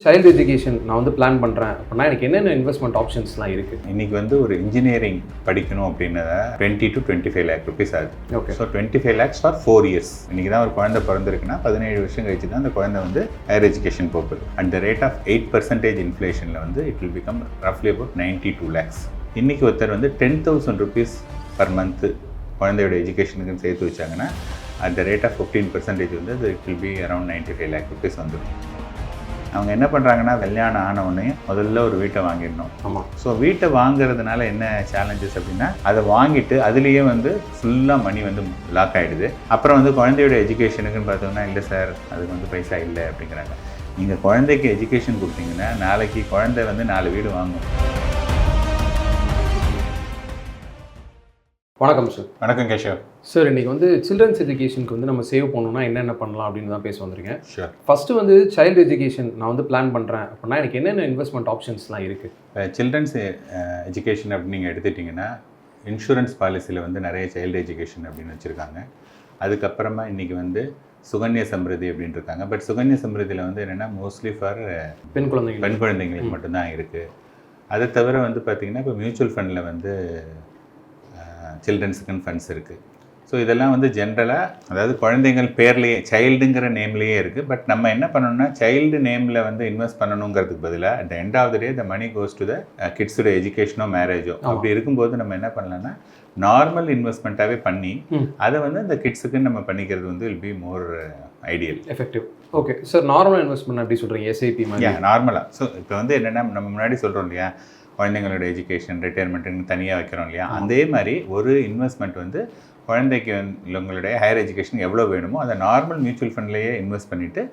Child education நான் வந்து plan பண்ணுறேன் அப்படின்னா எனக்கு என்னென்ன இன்வெஸ்ட்மெண்ட் ஆப்ஷன்ஸ்லாம் இருக்குது? இன்றைக்கி வந்து ஒரு இன்ஜினியரிங் படிக்கணும் அப்படின்னத 20 to 25 lakh rupees ஆகுது. Okay. So 25 lakhs for 4 years. இன்றைக்கி தான் ஒரு குழந்தை பிறந்திருக்குன்னா 17 வருஷம் கழிச்சு தான் அந்த குழந்தை வந்து ஹையர் எஜுகேஷன் போகுது. அட் த ரேட் ஆஃப் 8% இன்ஃப்ளேஷனில் வந்து இட் வில் பிகம் ரஃப்லி அபவுட் 92 lakhs. இன்றைக்கி ஒருத்தர் வந்து 10,000 rupees பர் மந்த்து குழந்தையோட எஜுகேஷனுக்குன்னு சேர்த்து வச்சாங்கன்னா அட் த ரேட் ஆஃப் 15% வந்து அது it will be around 95 lakh rupees வந்துடும். அவங்க என்ன பண்ணுறாங்கன்னா கல்யாணம் ஆனவுடனே முதல்ல ஒரு வீட்டை வாங்கிடணும். ஆமாம். ஸோ வீட்டை வாங்குறதுனால என்ன சேலஞ்சஸ் அப்படின்னா அதை வாங்கிட்டு அதுலேயே வந்து ஃபுல்லாக மணி வந்து லாக் ஆகிடுது. அப்புறம் வந்து குழந்தையோட எஜுகேஷனுக்குன்னு பார்த்தோம்னா இல்லை சார் அதுக்கு வந்து பைசா இல்லை அப்படிங்கிறாங்க. நீங்கள் குழந்தைக்கு எஜுகேஷன் கொடுத்தீங்கன்னா நாளைக்கு குழந்தை வந்து 4 வீடு வாங்கும். வணக்கம் சார். வணக்கம் கேஷவ். சார் இன்றைக்கி வந்து சில்ட்ரன்ஸ் எஜுகேஷனுக்கு வந்து நம்ம சேவ் பண்ணணும்னா என்னென்ன பண்ணலாம் அப்படின்னு தான் பேச வந்திருக்கேன். ஷூர். ஃபஸ்ட்டு வந்து சைல்டு எஜுகேஷன் நான் வந்து பிளான் பண்ணுறேன் அப்படின்னா எனக்கு என்னென்ன இன்வெஸ்ட்மெண்ட் ஆப்ஷன்ஸ்லாம் இருக்குது? சில்ட்ரன்ஸ் எஜுகேஷன் அப்படின்னு நீங்கள் எடுத்துட்டிங்கன்னா இன்சூரன்ஸ் பாலிசியில் வந்து நிறைய சைல்டு எஜுகேஷன் அப்படின்னு வச்சுருக்காங்க. அதுக்கப்புறமா இன்றைக்கி வந்து சுகன்யா சம்ருதி அப்படின்னு இருக்காங்க. பட் சுகன்யா சம்ருதியில் வந்து என்னென்னா மோஸ்ட்லி ஃபார் பெண் குழந்தைங்களுக்கு மட்டும்தான் இருக்குது. அதை தவிர வந்து பார்த்திங்கன்னா இப்போ மியூச்சுவல் ஃபண்டில் வந்து சில்ட்ரன்ஸுக்குன்னு ஃபண்ட்ஸ் இருக்குது. ஸோ இதெல்லாம் வந்து ஜென்ரலாக அதாவது குழந்தைங்கள் பேர்லேயே சைல்டுங்கிற நேம்லேயே இருக்குது. பட் நம்ம என்ன பண்ணணும்னா சைல்டு நேமில் வந்து இன்வெஸ்ட் பண்ணணுங்கிறதுக்கு பதிலாக at the end of the day the money goes to the கிட்ஸோட எஜுகேஷனோ மேரேஜோ அப்படி இருக்கும்போது நம்ம என்ன பண்ணலாம்னா நார்மல் இன்வெஸ்ட்மெண்ட்டாகவே பண்ணி அதை வந்து அந்த கிட்ஸுக்குன்னு நம்ம பண்ணிக்கிறது வந்து will be more ideal effective. Okay sir. Normal investment அப்படி சொல்கிறீங்க எஸ்ஐபி மாதிரி? நார்மலாக. ஸோ இப்போ வந்து என்னென்னா நம்ம முன்னாடி சொல்கிறோம் இல்லையா குழந்தைங்களோட எஜுகேஷன் ரிட்டையர்மெண்ட்டுன்னு தனியாக வைக்கிறோம் இல்லையா, அதே மாதிரி ஒரு இன்வெஸ்ட்மெண்ட் வந்து குழந்தைக்கு உங்களுடைய ஹையர் எஜுகேஷன் எவ்வளோ வேணுமோ அதை நார்மல் மியூச்சுவல் ஃபண்ட்லேயே இன்வெஸ்ட் பண்ணிவிட்டு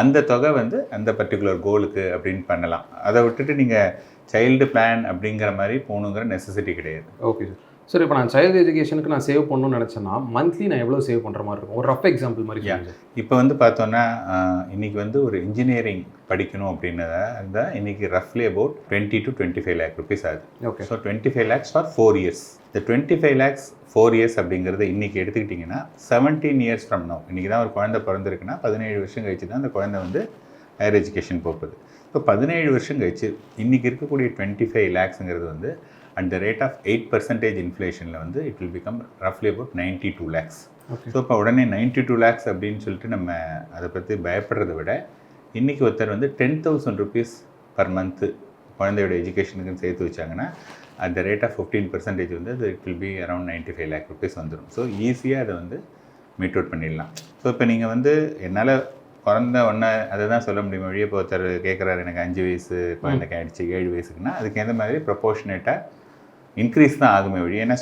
அந்த தொகை வந்து அந்த பர்டிகுலர் கோலுக்கு அப்படின்னு பண்ணலாம். அதை விட்டுட்டு நீங்கள் சைல்டு பிளான் அப்படிங்கிற மாதிரி போகணுங்கிற நெசசிட்டி கிடையாது. Okay sir. சார் இப்போ நான் சைல்டு எஜுகேஷனுக்கு நான் சேவ் பண்ணணும்னு நினச்சேன்னா மந்த்லி நான் எவ்வளோ சேவ் பண்ணுற மாதிரி இருக்கும்? ஒரு ரஃப் எக்ஸாம்பிள் மாதிரி. இப்போ வந்து பார்த்தோன்னா இன்றைக்கி வந்து ஒரு இன்ஜினியரிங் படிக்கணும் அப்படின்னதா இருந்தால் இன்றைக்கி ரஃப்லி அபவுட் 20 to 25 lakh rupees ஆகுது. Okay. So 25 lakhs for 4 years. இந்த 25 lakhs 4 years அப்படிங்கிறது இன்றைக்கி எடுத்துக்கிட்டிங்கன்னா 17 years ஃப்ரம் நவ் இன்றைக்கி தான் ஒரு குழந்தை பிறந்திருக்குன்னா 17 வருஷம் கழிச்சு தான் அந்த குழந்தை வந்து ஹையர் எஜுகேஷன் போகுது. இப்போ 17 வருஷம் கழிச்சு இன்றைக்கி இருக்கக்கூடிய 25 lakhsங்கிறது வந்து அட் த ரேட் ஆஃப் 8% இன்ஃப்ளேஷனில் வந்து இட் வில் பிகம் ரஃப்லி அபவுட் 92 lakhs. ஸோ இப்போ உடனே 92 lakhs அப்படின்னு சொல்லிட்டு நம்ம அதை பற்றி பயப்படுறதை விட இன்றைக்கி ஒருத்தர் வந்து 10,000 rupees பர் மந்த்து குழந்தையோட எஜுகேஷனுக்குன்னு சேர்த்து வச்சாங்கன்னா அட் த ரேட் ஆஃப் 15% வந்து அது it will be around 95 lakh rupees வந்துடும். ஸோ ஈஸியாக அதை வந்து மீட் அவுட் பண்ணிடலாம். ஸோ இப்போ நீங்கள் வந்து என்னால் குழந்த ஒன்று அதை தான் சொல்ல முடியும். வழியே இப்போ ஒருத்தர் கேட்குறாரு எனக்கு 5 வயசு குழந்தைக்கு ஆகிடுச்சு 7 வயசுக்குன்னா அதுக்கு எந்த மாதிரி ப்ரொபோர்ஷனேட்டாக இன்க்ரீஸ் தான் ஆகுமே வழி. ஏன்னா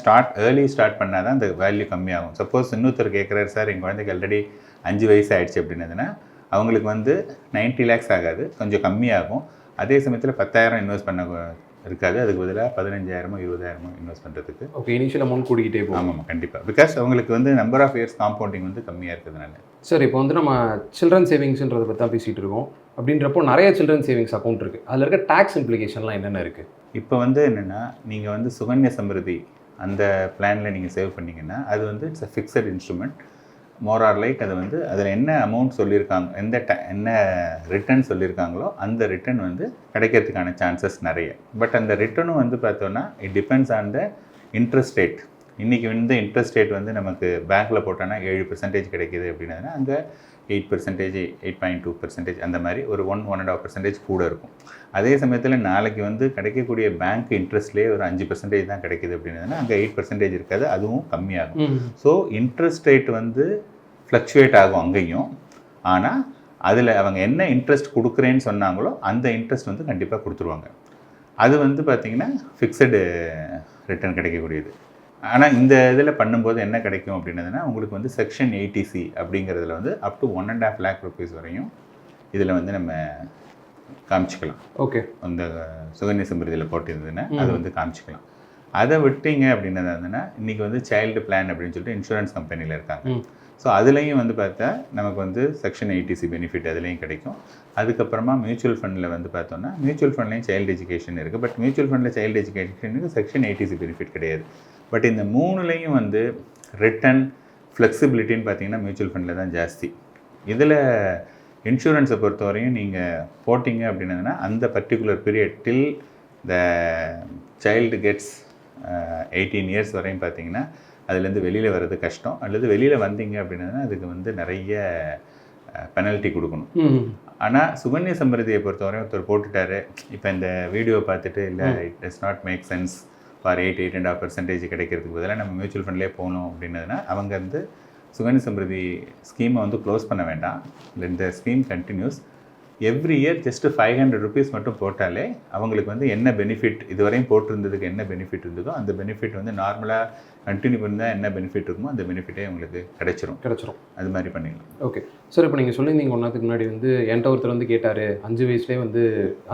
ஏர்லி ஸ்டார்ட் பண்ணால் தான் அந்த வேல்யூ கம்மியாகும். சப்போஸ் இன்னொருத்தர் கேட்குறாரு சார் எங்கள் குழந்தைக்கு ஆல்ரெடி 5 வயசு ஆகிடுச்சு அப்படின்னதுன்னா அவங்களுக்கு வந்து 90 lakhs ஆகாது, கொஞ்சம் கம்மியாகும். அதே சமயத்தில் 10,000 இன்வெஸ்ட் பண்ண இருக்காது, அதுக்கு பதிலாக 15,000 20,000 இன்வெஸ்ட் பண்ணுறதுக்கு. ஓகே. இனிஷியல் அமௌண்ட் கூட்டிகிட்டே போகும். ஆமாம் கண்டிப்பாக. பிகாஸ் அவங்களுக்கு வந்து நம்பர் ஆஃப் இயர்ஸ் காம்பவுண்டிங் வந்து கம்மியாக இருக்கிறதுனால. சார் இப்போ வந்து நம்ம சில்ட்ரன் சேவிங்ஸ்ன்றதை பற்றி தான் பேசிகிட்டு இருக்கோம். அப்படின்றப்போ நிறைய சில்ட்ரன் சேவிங்ஸ் அக்கௌண்ட் இருக்குது. அதில் இருக்க டேக்ஸ் இம்ப்ளிகேஷன்லாம் என்னென்ன இருக்குது? இப்போ வந்து என்னென்னா நீங்கள் வந்து சுகன்யா சம்ருதி அந்த பிளானில் நீங்கள் சேவ் பண்ணிங்கன்னா அது வந்து it's a fixed instrument. More or like அது வந்து அதில் என்ன அமௌண்ட் சொல்லியிருக்காங்க என்ன ரிட்டர்ன் சொல்லியிருக்காங்களோ அந்த ரிட்டர்ன் வந்து கிடைக்கிறதுக்கான சான்சஸ் நிறைய. பட் அந்த ரிட்டர்னும் வந்து பார்த்தோன்னா it depends on the interest rate. இன்றைக்கி வந்து இன்ட்ரெஸ்ட் ரேட் வந்து நமக்கு பேங்க்கில் போட்டோன்னா 7% கிடைக்கிது அப்படின்னா அங்கே 8%, 8.2% அந்த மாதிரி ஒரு 1.5% கூட இருக்கும். அதே சமயத்தில் நாளைக்கு வந்து கிடைக்கக்கூடிய பேங்க் இன்ட்ரெஸ்ட்லேயே ஒரு 5% தான் கிடைக்கிது அப்படின்னா அங்கே 8% இருக்காது, அதுவும் கம்மியாகும். ஸோ இன்ட்ரெஸ்ட் ரேட் வந்து ஃப்ளக்சுவேட் ஆகும் அங்கேயும். ஆனால் அதில் அவங்க என்ன இன்ட்ரெஸ்ட் கொடுக்குறேன்னு சொன்னாங்களோ அந்த இன்ட்ரெஸ்ட் வந்து கண்டிப்பாக கொடுத்துருவாங்க. அது வந்து பார்த்திங்கன்னா ஃபிக்ஸடு ரிட்டர்ன் கிடைக்கக்கூடியது. ஆனால் இந்த இதில் பண்ணும்போது என்ன கிடைக்கும் அப்படின்னதுன்னா உங்களுக்கு வந்து செக்ஷன் 80C அப்படிங்கிறதுல வந்து அப் டு 1.5 lakh rupees வரையும் இதில் வந்து நம்ம காமிச்சிக்கலாம். ஓகே. அந்த சுகன்யா சம்ருதியில் போட்டிருந்ததுன்னா அது வந்து காமிச்சிக்கலாம். அதை விட்டீங்க அப்படின்னதுன்னா இன்றைக்கி வந்து சைல்டு பிளான் அப்படின்னு சொல்லிட்டு இன்சூரன்ஸ் கம்பெனியில் இருக்காங்க. ஸோ அதுலேயும் வந்து பார்த்தா நமக்கு வந்து செக்ஷன் 80C பெனிஃபிட் அதுலேயும் கிடைக்கும். அதுக்கப்புறமா மியூச்சுவல் ஃபண்டில் வந்து பார்த்தோன்னா மியூச்சுவல் ஃபண்ட்லேயும் சைல்டு எஜுகேஷன் இருக்குது. பட் மியூச்சுவல் ஃபண்டில் சைல்டு எஜுகேஷனுக்கு செக்ஷன் 80C பெனிஃபிட் கிடையாது. பட் இந்த மூணுலேயும் வந்து ரிட்டர்ன் ஃப்ளெக்சிபிலிட்டின்னு பார்த்தீங்கன்னா மியூச்சுவல் ஃபண்டில் தான் ஜாஸ்தி. இதில் இன்சூரன்ஸை பொறுத்தவரையும் நீங்கள் போட்டிங்க அப்படின்னதுன்னா அந்த particular period till the child gets 18 years வரையும் பார்த்தீங்கன்னா அதுலேருந்து வெளியில் வர்றது கஷ்டம். அல்லது வெளியில் வந்தீங்க அப்படின்னா அதுக்கு வந்து நிறைய பெனல்ட்டி கொடுக்கணும். ஆனால் சுகன்யா சம்ருதியை பொறுத்தவரையும் ஒருத்தர் போட்டுட்டாரு, இப்போ இந்த வீடியோ பார்த்துட்டு இல்லை it does not make sense for 8.5% கிடைக்கிறதுக்கு பதிலாக நம்ம மியூச்சுவல் ஃபண்ட்லேயே போகணும் அப்படின்னதுன்னா அவங்க வந்து சுகன்யா சம்ருதி ஸ்கீமை வந்து க்ளோஸ் பண்ண வேண்டாம். இந்த scheme continues. Every year just 500 rupees மட்டும் போட்டாலே அவங்களுக்கு வந்து என்ன பெனிஃபிட் இதுவரையும் போட்டிருந்ததுக்கு என்ன பெனிஃபிட் இருந்ததோ அந்த பெனிஃபிட் வந்து நார்மலாக கண்டினியூ பண்ணால் என்ன பெனிஃபிட் இருக்குமோ அந்த பெனிஃபிட்டே உங்களுக்கு கிடைச்சிரும். அது மாதிரி பண்ணிடலாம். ஓகே சார், இப்போ நீங்கள் சொல்லியிருந்தீங்க ஒன்றாத்துக்கு முன்னாடி வந்து என்கிட்ட ஒருத்தர் வந்து கேட்டார் 5 வயசுலேயே வந்து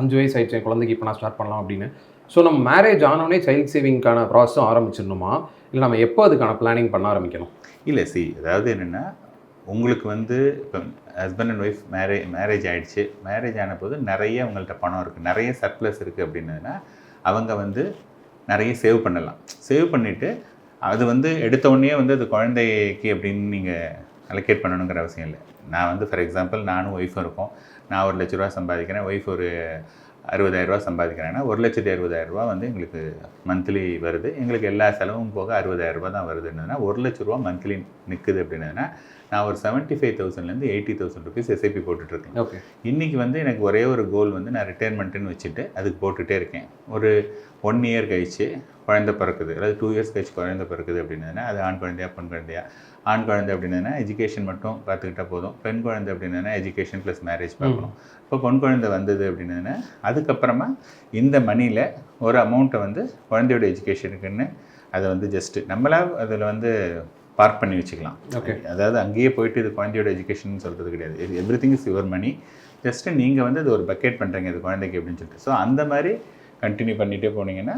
5 வயசு ஆயிடுச்சு என் குழந்தைக்கு இப்போ நான் ஸ்டார்ட் பண்ணலாம் அப்படின்னு. ஸோ நம்ம மேரேஜ் ஆனோடனே சைல்ட் சேவிங்க்கான ப்ராசஸும் ஆரம்பிச்சிடணுமா, இல்லை நம்ம எப்போ அதுக்கான பிளானிங் பண்ண ஆரம்பிக்கணும்? இல்லை அதாவது என்னென்னா உங்களுக்கு வந்து இப்போ ஹஸ்பண்ட் அண்ட் ஒய்ஃப் மேரேஜ் ஆகிடுச்சு. மேரேஜ் ஆன போது நிறைய உங்கள்கிட்ட பணம் இருக்குது, நிறைய சர்ப்ளஸ் இருக்குது அப்படின்னதுன்னா அவங்க வந்து நிறைய சேவ் பண்ணலாம். சேவ் பண்ணிவிட்டு அது வந்து எடுத்த உடனே வந்து அது குழந்தைக்கு அப்படின்னு நீங்கள் அலோகேட் பண்ணணுங்கிற அவசியம் இல்லை. நான் வந்து ஃபார் எக்ஸாம்பிள் நானும் ஒய்ஃபும் இருக்கோம். நான் 1 லட்ச ரூபா சம்பாதிக்கிறேன், ஒய்ஃப் ஒரு 60,000 ரூபா சம்பாதிக்கிறேன்னா 1,60,000 ரூபா வந்து எங்களுக்கு மந்த்லி வருது. எங்களுக்கு எல்லா செலவும் போக 60,000 ரூபா தான் வருதுன்னா 1 லட்ச ரூபா மந்த்லி நிற்குது அப்படின்னதுன்னா நான் ஒரு 75,000லேருந்து 80,000 rupees எஸ்ஐபி போட்டுட்ருக்கேன். ஓகே, இன்றைக்கி வந்து எனக்கு ஒரே ஒரு கோல் வந்து நான் ரிட்டையர்மெண்ட்டுன்னு வச்சுட்டு அதுக்கு போட்டுகிட்டே இருக்கேன். ஒரு 1 year கழிச்சு குழந்தை பிறக்குது, அதாவது 2 years கழிச்சு குழந்தை பிறக்குது அப்படின்னதுன்னா அது ஆண் குழந்தையா பெண் குழந்தையா? ஆண் குழந்தை அப்படின்னா எஜுகேஷன் மட்டும் பார்த்துக்கிட்டா போதும். பெண் குழந்தை அப்படின்னா எஜுகேஷன் ப்ளஸ் மேரேஜ் பார்க்கணும். இப்போ பொன் குழந்தை வந்தது அப்படின்னா அதுக்கப்புறமா இந்த மணியில் ஒரு அமௌண்ட்டை வந்து குழந்தையோட எஜுகேஷனுக்குன்னு அதை வந்து ஜஸ்ட்டு நம்மளாக அதில் வந்து பார்க் பண்ணி வச்சுக்கலாம். ஓகே, அதாவது அங்கேயே போயிட்டு இது குழந்தையோட எஜுகேஷன் சொல்கிறது கிடையாது. இது everything is your money. Just நீங்கள் வந்து அது ஒரு பக்கெட் பண்ணுறீங்க இது குழந்தைக்கு அப்படின்னு சொல்லிட்டு. ஸோ அந்த மாதிரி கண்டினியூ பண்ணிகிட்டே போனீங்கன்னா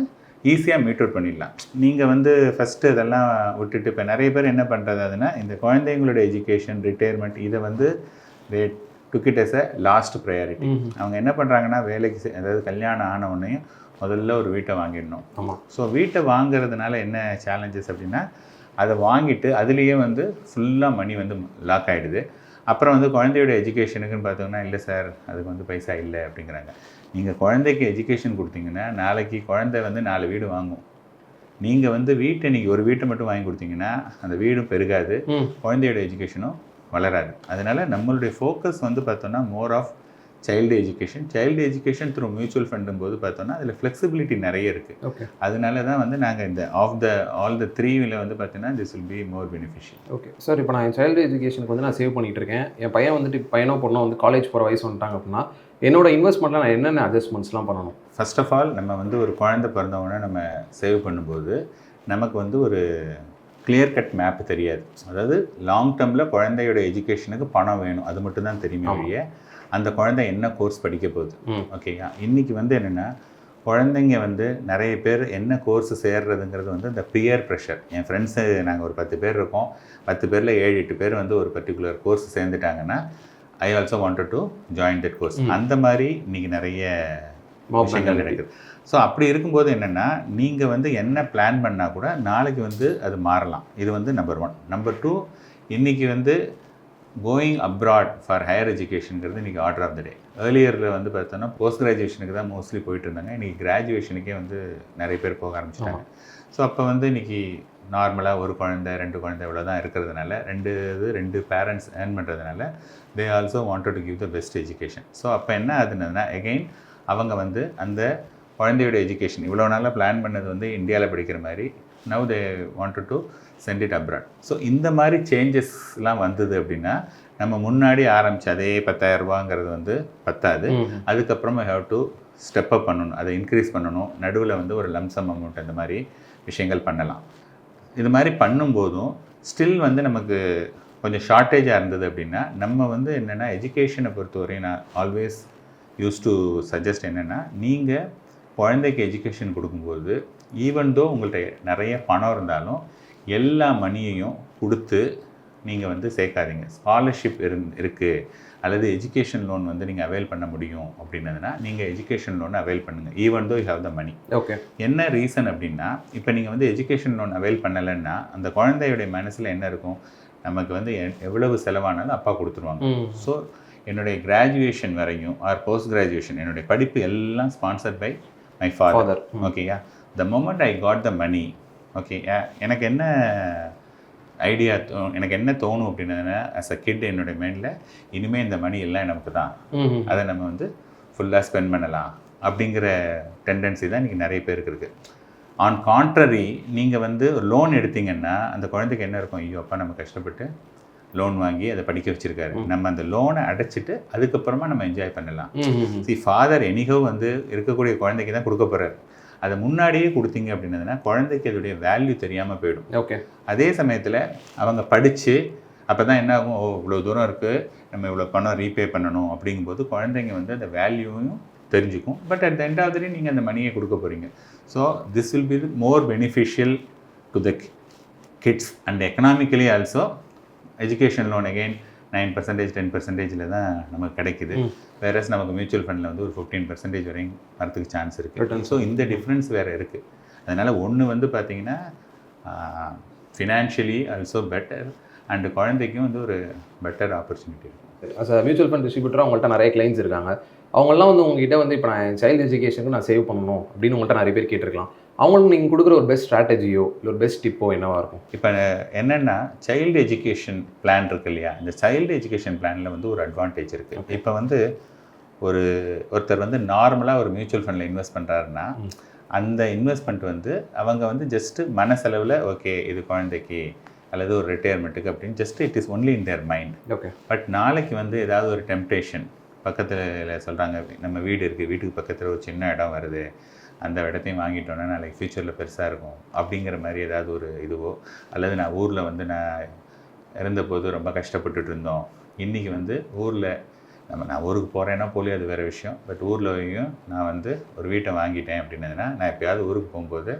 ஈஸியாக மீட் அவுட் பண்ணிடலாம். நீங்கள் வந்து ஃபஸ்ட்டு இதெல்லாம் விட்டுட்டு இப்போ நிறைய பேர் என்ன பண்ணுறது அதுன்னா இந்த குழந்தைங்களோட எஜுகேஷன் ரிட்டையர்மெண்ட் இதை வந்து took it as a last priority. அவங்க என்ன பண்ணுறாங்கன்னா வேலைக்கு அதாவது கல்யாணம் ஆன உடனேயும் முதல்ல ஒரு வீட்டை வாங்கிடணும். ஆமாம். ஸோ வீட்டை வாங்குறதுனால என்ன சேலஞ்சஸ் அப்படின்னா அதை வாங்கிட்டு அதுலேயே வந்து ஃபுல்லாக மணி வந்து லாக் ஆகிடுது. அப்புறம் வந்து குழந்தையோட எஜுகேஷனுக்குன்னு பார்த்தோம்னா இல்லை சார் அதுக்கு வந்து பைசா இல்லை அப்படிங்கிறாங்க. நீங்கள் குழந்தைக்கு எஜுகேஷன் கொடுத்தீங்கன்னா நாளைக்கு குழந்தை வந்து 4 வீடு வாங்கும். நீங்கள் வந்து வீட்டை இன்றைக்கி ஒரு வீட்டை மட்டும் வாங்கி கொடுத்தீங்கன்னா அந்த வீடும் பெருகாது, குழந்தையோட எஜுகேஷனும் வளராது. அதனால் நம்மளுடைய ஃபோக்கஸ் வந்து பார்த்தோன்னா more of child education through mutual ஃபண்டும் போது பார்த்தோன்னா அதில் ஃப்ளெக்சிபிலிட்டி நிறைய இருக்குது. ஓகே, அதனால தான் வந்து நாங்கள் இந்த ஆல் த 3 வந்து பார்த்தீங்கன்னா this will be more beneficial. Okay sir, இப்போ நான் என் சைல்டு எஜுகேஷனுக்கு வந்து நான் சேவ் பண்ணிகிட்டு இருக்கேன். என் பையன் வந்துட்டு பையனோ பொண்ணோ வந்து காலேஜ் போகிற வயசு வந்துட்டாங்க அப்படின்னா என்னோட இன்வெஸ்ட்மெண்ட்டில் நான் என்னென்ன அட்ஜஸ்ட்மெண்ட்ஸ்லாம் பண்ணணும்? ஃபர்ஸ்ட் ஆஃப் ஆல் நம்ம வந்து ஒரு குழந்தை பிறந்தவொடனே நம்ம சேவ் பண்ணும்போது நமக்கு வந்து ஒரு கிளியர் கட் மேப் தெரியாது. அதாவது லாங் டேர்மில் குழந்தையோட எஜுகேஷனுக்கு பணம் வேணும் அது மட்டும்தான் தெரியுமே ஒழிய அந்த குழந்தை என்ன கோர்ஸ் படிக்க போகுது. ஓகேயா, இன்றைக்கி வந்து என்னென்னா குழந்தைங்க வந்து நிறைய பேர் என்ன கோர்ஸ் சேர்றதுங்கிறது வந்து இந்த பியர் ப்ரெஷர். என் ஃப்ரெண்ட்ஸு நாங்கள் ஒரு 10 பேர் இருக்கோம், 10 பேரில் 7-8 பேர் வந்து ஒரு பர்டிகுலர் கோர்ஸ் சேர்ந்துட்டாங்கன்னா I also wanted to join that course. அந்த மாதிரி இன்றைக்கி நிறைய விஷயங்கள் நடக்குது. ஸோ அப்படி இருக்கும்போது என்னென்னா நீங்கள் வந்து என்ன பிளான் பண்ணால் கூட நாளைக்கு வந்து அது மாறலாம். இது வந்து நம்பர் 1. நம்பர் 2, இன்றைக்கி வந்து கோயிங் அப்ராட் ஃபார் ஹையர் எஜுகேஷனுங்கிறது இன்றைக்கி ஆர்டர் ஆஃப் த டே. ஏர்லியரில் வந்து பார்த்தோன்னா போஸ்ட் கிராஜுவேஷனுக்கு தான் மோஸ்ட்லி போயிட்டு இருந்தாங்க. இன்றைக்கி கிராஜுவேஷனுக்கே வந்து நிறைய பேர் போக ஆரம்பிச்சிட்டாங்க. ஸோ அப்போ வந்து இன்றைக்கி நார்மலாக ஒரு குழந்தை 2 குழந்தை இவ்வளோ தான் இருக்கிறதுனால 2 பேரண்ட்ஸ் ஏர்ன் பண்ணுறதுனால they also wanted to give the best education. So அப்போ என்ன ஆகுதுன்னா எகெயின் அவங்க வந்து அந்த குழந்தையோட எஜுகேஷன் இவ்வளோ நாளாக பிளான் பண்ணது வந்து இந்தியாவில் படிக்கிற மாதிரி now they wanted to send it abroad. So இந்த மாதிரி சேஞ்சஸ்லாம் வந்தது அப்படின்னா நம்ம முன்னாடி ஆரம்பித்த அதே 10,000 ரூபாங்கிறது வந்து பத்தாது. அதுக்கப்புறமா ஹேவ் டு ஸ்டெப் அப் பண்ணணும், அதை இன்க்ரீஸ் பண்ணணும். நடுவில் வந்து ஒரு லம்சம் அமௌண்ட் அந்த மாதிரி விஷயங்கள் பண்ணலாம். இது மாதிரி பண்ணும்போதும் ஸ்டில் வந்து நமக்கு கொஞ்சம் ஷார்ட்டேஜாக இருந்தது அப்படின்னா நம்ம வந்து என்னென்னா எஜுகேஷனை பொறுத்தவரையும் நான் ஆல்வேஸ் யூஸ் டு சஜஸ்ட் என்னென்னா நீங்கள் குழந்தைக்கு எஜுகேஷன் கொடுக்கும்போது ஈவன் தோ உங்கள்கிட்ட நிறைய பணம் இருந்தாலும் எல்லா மணியையும் கொடுத்து நீங்கள் வந்து சேர்க்காதீங்க. ஸ்காலர்ஷிப் இருக்குது அல்லது எஜுகேஷன் லோன் வந்து நீங்கள் அவைல் பண்ண முடியும் அப்படின்னதுன்னா நீங்கள் எஜுகேஷன் லோன் அவைல் பண்ணுங்கள் even though you have the money. Okay, என்ன ரீசன் அப்படின்னா இப்போ நீங்கள் வந்து எஜுகேஷன் லோன் அவைல் பண்ணலைன்னா அந்த குழந்தையுடைய மனசில் என்ன இருக்கும், நமக்கு வந்து எவ்வளவு செலவானாலும் அப்பா கொடுத்துருவாங்க. ஸோ என்னுடைய கிராஜுவேஷன் வரையும் ஆர் போஸ்ட் கிராஜுவேஷன் என்னுடைய படிப்பு எல்லாம் ஸ்பான்சர்ட் பை மை ஃபாதர். ஓகேயா, the moment I got the money, okay, எனக்கு என்ன ஐடியா எனக்கு என்ன தோணும் அப்படின்னா, ஆஸ் அ கிட் என்னுடைய மைண்டில் இனிமேல் இந்த மணி எல்லாம் நமக்கு தான், அதை நம்ம வந்து ஃபுல்லாக ஸ்பெண்ட் பண்ணலாம் அப்படிங்கிற டெண்டன்சி தான் இன்றைக்கி நிறைய பேருக்கு இருக்குது. ஆன் கான்ட்ரரி, நீங்கள் வந்து ஒரு லோன் எடுத்தீங்கன்னா அந்த குழந்தைக்கு என்ன இருக்கும், ஐயோ அப்பா நம்ம கஷ்டப்பட்டு லோன் வாங்கி அதை படிக்க வச்சுருக்காரு, நம்ம அந்த லோனை அடைச்சிட்டு அதுக்கப்புறமா நம்ம என்ஜாய் பண்ணலாம். ஃபாதர் எனிகோ வந்து இருக்கக்கூடிய குழந்தைக்கு தான் கொடுக்க போகிறாரு. அதை முன்னாடியே கொடுத்தீங்க அப்படின்னதுன்னா குழந்தைக்கு அதோடைய வேல்யூ தெரியாமல் போயிடும். ஓகே, அதே சமயத்தில் அவங்க படித்து அப்போ தான் என்ன ஆகும், ஓ இவ்வளோ தூரம் இருக்குது, நம்ம இவ்வளோ பணம் ரீபே பண்ணணும் அப்படிங்கும்போது குழந்தைங்க வந்து அந்த வேல்யூவையும் தெரிஞ்சுக்கும். But at the end of the day நீங்கள் அந்த மணியை கொடுக்க போகிறீங்க. So this will be more beneficial to the kids and economically also. Education loan again 9%, 10% தான் நமக்கு கிடைக்குது. வேறஸ் நமக்கு மியூச்சுவல் ஃபண்டில் வந்து ஒரு 15% வரையும் வரதுக்கு சான்ஸ் இருக்குது. ஸோ இந்த டிஃப்ரென்ஸ் வேறு இருக்குது. அதனால் ஒன்று வந்து பார்த்திங்கன்னா ஃபினான்ஷியலி ஆல்சோ பெட்டர் அண்டு குழந்தைக்கும் வந்து ஒரு பெட்டர் ஆப்பர்ச்சுனிட்டி இருக்கும். அஸ் அ மியூச்சுவல் ஃபண்ட் டிஸ்ட்ரிபியூட்டராக அவங்கள்ட்ட நிறைய கிளைண்ட்ஸ் இருக்காங்க. அவங்கெல்லாம் வந்து உங்ககிட்ட வந்து இப்போ நான் சைல்டு எஜுகேஷனுக்கு நான் சேவ் பண்ணணும் அப்படின்னு உங்கள்கிட்ட நிறைய பேர் கேட்டிருக்கலாம். அவங்களுக்கு நீங்கள் கொடுக்குற ஒரு பெஸ்ட் ஸ்ட்ராட்டஜியோ இல்லை ஒரு பெஸ்ட் டிப்போ என்னவாக இருக்கும்? இப்போ என்னென்னா சைல்டு எஜுகேஷன் பிளான் இருக்கு இல்லையா, இந்த சைல்டு எஜுகேஷன் பிளானில் வந்து ஒரு அட்வான்டேஜ் இருக்குது. இப்போ வந்து ஒருத்தர் வந்து நார்மலாக ஒரு மியூச்சுவல் ஃபண்டில் இன்வெஸ்ட் பண்ணுறாருன்னா அந்த இன்வெஸ்ட்மெண்ட் வந்து அவங்க வந்து ஜஸ்ட்டு மனசெலவில் ஓகே இது குழந்தைக்கு அல்லது ஒரு ரிட்டையர்மெண்ட்டுக்கு அப்படின்னு just it is only in their mind. Okay, but நாளைக்கு வந்து ஏதாவது ஒரு டெம்ப்டேஷன், பக்கத்தில் சொல்கிறாங்க நம்ம வீடு இருக்குது, வீட்டுக்கு பக்கத்தில் ஒரு சின்ன இடம் வருது, அந்த இடத்தையும் வாங்கிட்டோன்னா நாளைக்கு ஃப்யூச்சரில் பெருசாக இருக்கும் அப்படிங்கிற மாதிரி ஏதாவது ஒரு இதுவோ, அல்லது நான் ஊரில் வந்து நான் இருந்தபோது ரொம்ப கஷ்டப்பட்டுட்டு இருந்தோம், இன்றைக்கி வந்து ஊரில் நான் ஊருக்கு போகிறேன்னா போலியோ அது வேறு விஷயம், பட் ஊர்லேயும் நான் வந்து ஒரு வீட்டை வாங்கிட்டேன் அப்படின்னதுன்னா நான் எப்போயாவது ஊருக்கு போகும்போது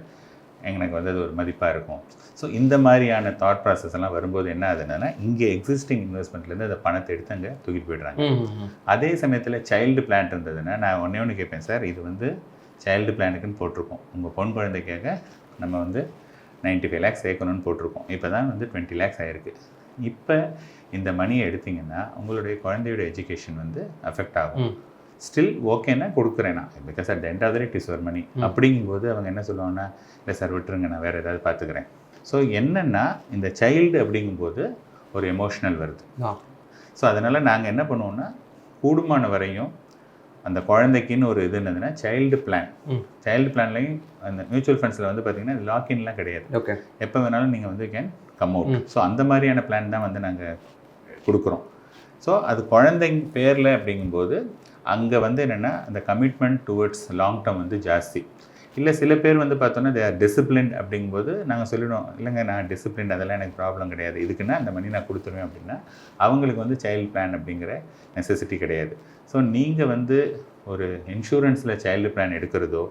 எனக்கு வந்து அது ஒரு மதிப்பாக இருக்கும். ஸோ இந்த மாதிரியான தாட் ப்ராசஸ் எல்லாம் வரும்போது என்ன ஆகுதுன்னா இங்கே எக்ஸிஸ்டிங் இன்வெஸ்ட்மெண்ட்லேருந்து அந்த பணத்தை எடுத்து அங்கே தூக்கிட்டு போய்ட்றாங்க. அதே சமயத்தில் சைல்டு பிளான் இருந்ததுன்னா நான் ஒன்று கேட்பேன், சார் இது வந்து சைல்டு பிளானுக்குன்னு போட்டிருக்கோம், உங்கள் பொன் குழந்தைக்காக நம்ம வந்து 95 lakhs சேர்க்கணும்னு போட்டிருக்கோம், இப்போ தான் வந்து 20 lakhs ஆகிருக்கு. இப்போ இந்த மணியை எடுத்திங்கன்னா உங்களுடைய குழந்தையோட எஜுகேஷன் வந்து அஃபெக்ட் ஆகும். ஸ்டில் ஓகேன்னா கொடுக்குறேன்னா, because at the end of the day it is your money. அப்படிங்கும்போது அவங்க என்ன சொல்லுவாங்கன்னா, இல்லை சார் விட்டுருங்க நான் வேறு ஏதாவது பார்த்துக்கிறேன். ஸோ என்னென்னா இந்த சைல்டு அப்படிங்கும்போது ஒரு எமோஷ்னல் வருது. ஸோ அதனால் நாங்கள் என்ன பண்ணுவோம்னா கூடுமான வரையும் அந்த குழந்தைக்குன்னு ஒரு இது என்னதுன்னா சைல்டு பிளான்லையும் அந்த மியூச்சுவல் ஃபண்ட்ஸில் வந்து பார்த்திங்கன்னா லாக்இன்லாம் கிடையாது. ஓகே, எப்போ வேணாலும் நீங்கள் வந்து கேன் கம் அவுட். ஸோ அந்த மாதிரியான பிளான் தான் வந்து நாங்கள் கொடுக்குறோம். ஸோ அது குழந்தைங்க பேரில் அப்படிங்கும்போது அங்கே வந்து என்னென்னா அந்த கமிட்மெண்ட் டுவர்ட்ஸ் லாங் டேர்ம் வந்து ஜாஸ்தி. இல்லை சில பேர் வந்து பார்த்தோன்னா தே ஆர் டிசிப்ளின்ட் அப்படிங்கும்போது நாங்கள் சொல்லிடுவோம், இல்லைங்க நான் டிசிப்ளின் அதெல்லாம் எனக்கு ப்ராப்ளம் கிடையாது, இதுக்குன்னா அந்த மணி நான் கொடுத்துருவேன் அப்படின்னா அவங்களுக்கு வந்து சைல்டு பிளான் அப்படிங்கிற நெசசிட்டி கிடையாது. ஸோ நீங்கள் வந்து ஒரு இன்சூரன்ஸில் சைல்டு பிளான் எடுக்கிறதோ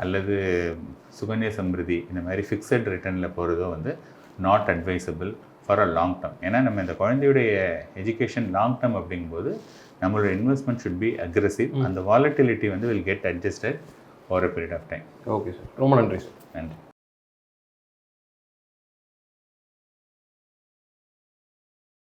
அல்லது சுகன்யா சம்ருதி இந்த மாதிரி ஃபிக்ஸட் ரிட்டர்னில் போகிறதோ வந்து not advisable for a long term. ஏன்னா நம்ம இந்த குழந்தையுடைய எஜுகேஷன் லாங் டேர்ம் அப்படிங்கும்போது நம்மளோட இன்வெஸ்ட்மெண்ட் ஷுட் பி அக்ரெசிவ். அந்த வாலட்டிலிட்டி வந்து will get adjusted over a period of time. Okay sir, ரொம்ப நன்றி சார். நன்றி.